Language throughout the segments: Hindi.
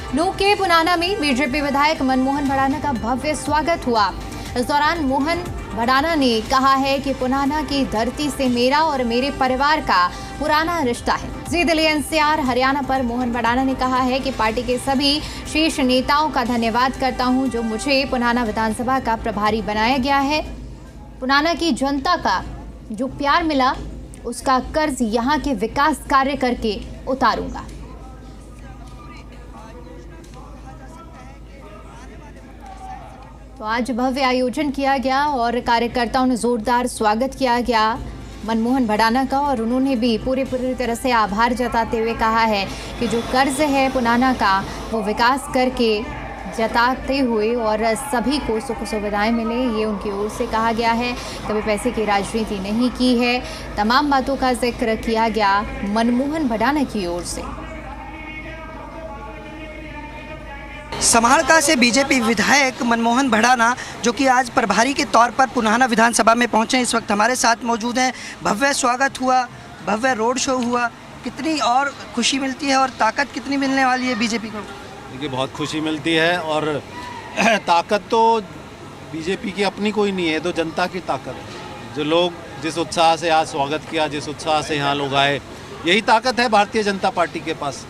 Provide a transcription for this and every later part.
नूह के पुनाना में बीजेपी विधायक मनमोहन भड़ाना का भव्य स्वागत हुआ। इस दौरान मोहन भड़ाना ने कहा है कि पुनाना की धरती से मेरा और मेरे परिवार का पुराना रिश्ता है। जी दिल्ली एनसीआर हरियाणा पर मोहन भड़ाना ने कहा है कि पार्टी के सभी शीर्ष नेताओं का धन्यवाद करता हूं जो मुझे पुनाना विधानसभा का प्रभारी बनाया गया है। पुनाना की जनता का जो प्यार मिला उसका कर्ज यहां के विकास कार्य करके उतारूंगा। तो आज भव्य आयोजन किया गया और कार्यकर्ताओं ने जोरदार स्वागत किया गया मनमोहन भड़ाना का, और उन्होंने भी पूरी तरह से आभार जताते हुए कहा है कि जो कर्ज है पुनाना का वो विकास करके जताते हुए और सभी को सुख सुविधाएं मिले, ये उनकी ओर से कहा गया है। कभी पैसे की राजनीति नहीं की है, तमाम बातों का जिक्र किया गया मनमोहन भड़ाना की ओर से। समाहरका से बीजेपी विधायक मनमोहन भड़ाना जो कि आज प्रभारी के तौर पर पुनाना विधानसभा में पहुंचे, इस वक्त हमारे साथ मौजूद हैं। भव्य स्वागत हुआ, भव्य रोड शो हुआ, कितनी और खुशी मिलती है और ताकत कितनी मिलने वाली है बीजेपी को? देखिए, बहुत खुशी मिलती है और ताकत तो बीजेपी की अपनी कोई नहीं है, तो जनता की ताकत है। जो लोग जिस उत्साह से आज स्वागत किया, जिस उत्साह से यहाँ लोग आए, यही ताकत है भारतीय जनता पार्टी के पास।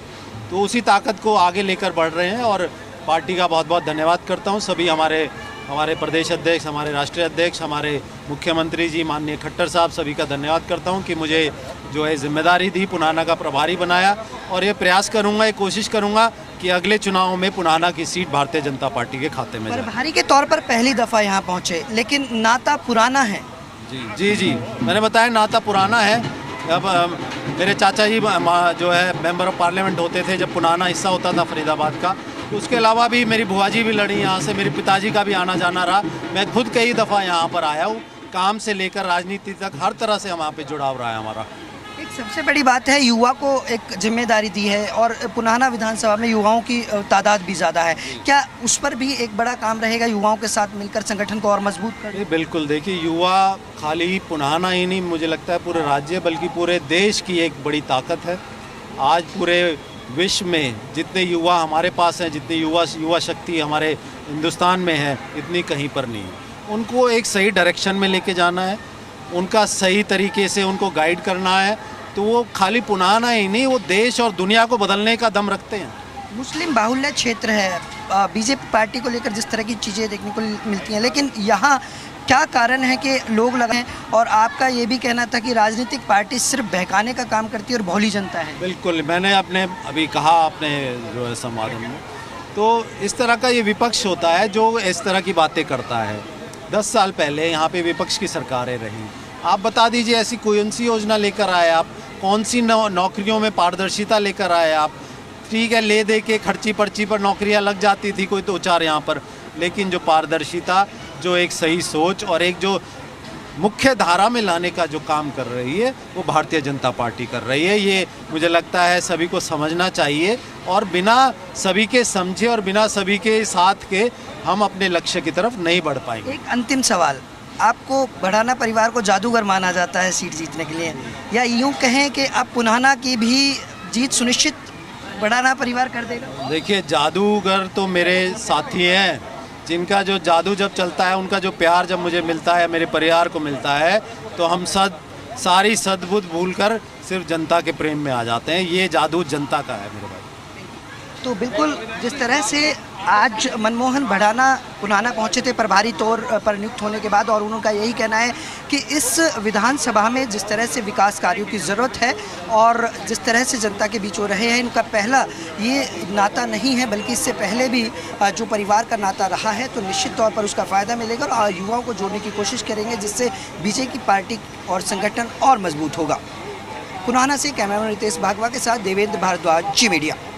तो उसी ताकत को आगे लेकर बढ़ रहे हैं और पार्टी का बहुत बहुत धन्यवाद करता हूँ। सभी हमारे प्रदेश अध्यक्ष, हमारे राष्ट्रीय अध्यक्ष, हमारे मुख्यमंत्री जी माननीय खट्टर साहब, सभी का धन्यवाद करता हूँ कि मुझे जो है जिम्मेदारी दी, पुनाना का प्रभारी बनाया। और ये प्रयास करूँगा, ये कोशिश करूँगा कि अगले चुनाव में पुनाना की सीट भारतीय जनता पार्टी के खाते में जाए। प्रभारी के तौर पर पहली दफ़ा यहाँ पहुँचे, लेकिन नाता पुराना है। जी, मैंने बताया नाता पुराना है। अब मेरे चाचा जी जो है मेंबर ऑफ पार्लियामेंट होते थे जब पुनाना हिस्सा होता था फरीदाबाद का। उसके अलावा भी मेरी बुआ जी भी लड़ी यहाँ से, मेरे पिताजी का भी आना जाना रहा। मैं खुद कई दफ़ा यहाँ पर आया हूँ, काम से लेकर राजनीति तक हर तरह से वहाँ पे जुड़ाव रहा है हमारा। एक सबसे बड़ी बात है, युवा को एक जिम्मेदारी दी है और पुनाना विधानसभा में युवाओं की तादाद भी ज़्यादा है। क्या उस पर भी एक बड़ा काम रहेगा, युवाओं के साथ मिलकर संगठन को और मजबूत कर? बिल्कुल, देखिए युवा खाली पुनाना ही नहीं, मुझे लगता है पूरे राज्य बल्कि पूरे देश की एक बड़ी ताकत है। आज पूरे विश्व में जितने युवा हमारे पास हैं, जितनी युवा शक्ति हमारे हिंदुस्तान में है, इतनी कहीं पर नहीं है। उनको एक सही डायरेक्शन में लेके जाना है, उनका सही तरीके से उनको गाइड करना है। तो वो खाली पुनाना ही नहीं, वो देश और दुनिया को बदलने का दम रखते हैं। मुस्लिम बाहुल्य क्षेत्र है, बीजेपी पार्टी को लेकर जिस तरह की चीज़ें देखने को मिलती हैं, लेकिन यहाँ क्या कारण है कि लोग लगे हैं? और आपका ये भी कहना था कि राजनीतिक पार्टी सिर्फ बहकाने का काम करती है और भोली जनता है। बिल्कुल, मैंने अभी कहा अपने जो है संवाद में, तो इस तरह का ये विपक्ष होता है जो इस तरह की बातें करता है। 10 साल पहले यहाँ पे विपक्ष की सरकारें रहीं। आप बता दीजिए ऐसी कौन सी योजना लेकर आए आप, कौन सी नौकरियों में पारदर्शिता लेकर आए आप? ठीक है, ले दे के खर्ची पर्ची पर नौकरियाँ लग जाती थी कोई 2-4 यहाँ पर, लेकिन जो पारदर्शिता, जो एक सही सोच और एक जो मुख्य धारा में लाने का जो काम कर रही है वो भारतीय जनता पार्टी कर रही है। ये मुझे लगता है सभी को समझना चाहिए और बिना सभी के समझे और बिना सभी के साथ के हम अपने लक्ष्य की तरफ नहीं बढ़ पाएंगे। एक अंतिम सवाल, आपको भड़ाना परिवार को जादूगर माना जाता है सीट जीतने के लिए, या यूँ कहें कि अब पुनाना की भी जीत सुनिश्चित भड़ाना परिवार कर देगा? देखिए, जादूगर तो मेरे साथी हैं, जिनका जो जादू जब चलता है, उनका जो प्यार जब मुझे मिलता है, मेरे परिवार को मिलता है, तो हम सारी सद्बुद्ध भूलकर सिर्फ जनता के प्रेम में आ जाते हैं। ये जादू जनता का है मेरे भाई। तो बिल्कुल जिस तरह से आज मनमोहन भड़ाना पुनाना पहुंचे थे प्रभारी तौर पर नियुक्त होने के बाद, और उनका यही कहना है कि इस विधानसभा में जिस तरह से विकास कार्यों की ज़रूरत है और जिस तरह से जनता के बीच हो रहे हैं, इनका पहला ये नाता नहीं है बल्कि इससे पहले भी जो परिवार का नाता रहा है, तो निश्चित तौर पर उसका फ़ायदा मिलेगा और युवाओं को जोड़ने की कोशिश करेंगे, जिससे बीजेपी पार्टी और संगठन और मजबूत होगा। पुनाना से कैमरामैन रितेश भागवा के साथ देवेंद्र भारद्वाज, जी मीडिया।